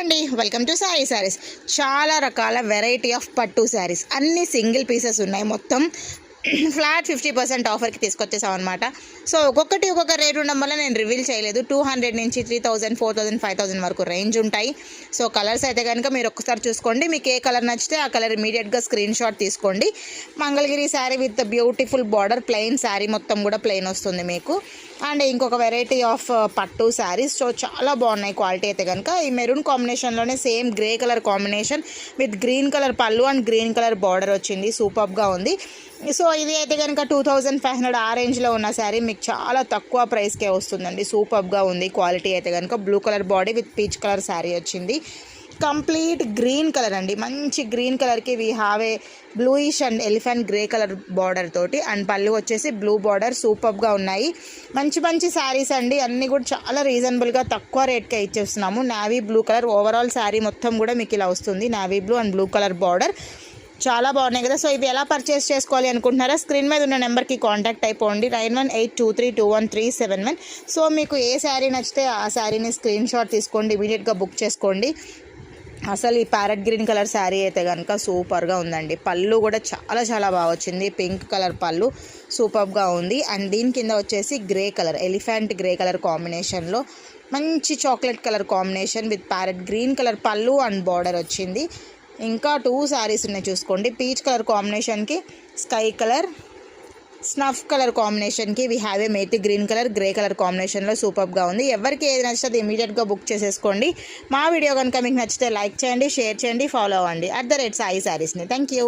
అండి welcome to Sai saris. చాలా రకాల వెరైటీ ఆఫ్ పట్టు శారీస్ అన్ని సింగిల్ పీసెస్ ఉన్నాయి. మొత్తం ఫ్లాట్ 50% ఆఫర్కి తీసుకొచ్చేసాం అనమాట. సో ఒక్కొక్కటి ఒక్కొక్క రేట్ ఉండడం వల్ల నేను రివీల్ చేయలేదు. 200 నుంచి 3000, 4000, 5000 వరకు రేంజ్ ఉంటాయి. సో కలర్స్ అయితే కనుక మీరు ఒక్కసారి చూసుకోండి. మీకు ఏ కలర్ నచ్చితే ఆ కలర్ ఇమీడియట్గా స్క్రీన్ షాట్ తీసుకోండి. Mangalagiri sari with beautiful border, plain sari మొత్తం కూడా ప్లెయిన్ వస్తుంది మీకు. అండ్ ఇంకొక వెరైటీ ఆఫ్ పట్టు శారీస్. సో చాలా బాగున్నాయి క్వాలిటీ అయితే కనుక. ఈ మెరూన్ కాంబినేషన్లోనే same grey colour combination with green colour పళ్ళు అండ్ గ్రీన్ కలర్ బార్డర్ వచ్చింది. సూపర్గా ఉంది. సో ఇది అయితే కనుక 2500 ఆ రేంజ్లో ఉన్న శారీ మీకు చాలా తక్కువ ప్రైస్కే వస్తుందండి. సూపర్గా ఉంది క్వాలిటీ అయితే కనుక. Blue colour body with peach colour sari వచ్చింది. కంప్లీట్ గ్రీన్ కలర్ అండి. మంచి గ్రీన్ కలర్కి we have A bluish and elephant grey colour border తోటి అండ్ పళ్ళు వచ్చేసి బ్లూ బార్డర్. సూపర్గా ఉన్నాయి. మంచి మంచి శారీస్ అండి. అన్నీ కూడా చాలా రీజనబుల్గా తక్కువ రేట్కే ఇచ్చేస్తున్నాము. Navy blue colour overall sari మొత్తం కూడా మీకు ఇలా వస్తుంది. Navy blue and blue colour border చాలా బాగున్నాయి కదా. సో ఇవి ఎలా పర్చేస్ చేసుకోవాలి అనుకుంటున్నారా? స్క్రీన్ మీద ఉన్న నెంబర్కి కాంటాక్ట్ అయిపోండి. 9182321371. సో మీకు ఏ శారీ నచ్చితే ఆ శారీని స్క్రీన్ షాట్ తీసుకోండి, ఇమీడియట్గా బుక్ చేసుకోండి. అసలు ఈ ప్యారెట్ గ్రీన్ కలర్ శారీ అయితే కనుక సూపర్గా ఉందండి. పళ్ళు కూడా చాలా చాలా బాగా వచ్చింది. పింక్ కలర్ పళ్ళు సూపర్గా ఉంది. అండ్ దీని కింద వచ్చేసి grey colour, elephant grey colour కాంబినేషన్లో మంచి chocolate colour combination with parrot green colour పళ్ళు అండ్ బార్డర్ వచ్చింది. ఇంకా 2 శారీస్ ఉన్నాయి చూసుకోండి. పీచ్ కలర్ కాంబినేషన్కి స్కై కలర్, స్నఫ్ కలర్ కాంబినేషన్కి we have a methi green colour, grey colour కాంబినేషన్లో సూపర్గా ఉంది. ఎవరికి ఏది నచ్చితే ఇమీడియట్గా బుక్ చేసేసుకోండి. మా వీడియో కనుక మీకు నచ్చితే లైక్ చేయండి, షేర్ చేయండి, ఫాలో అవ్వండి @సాయి శారీస్ని. Thank you.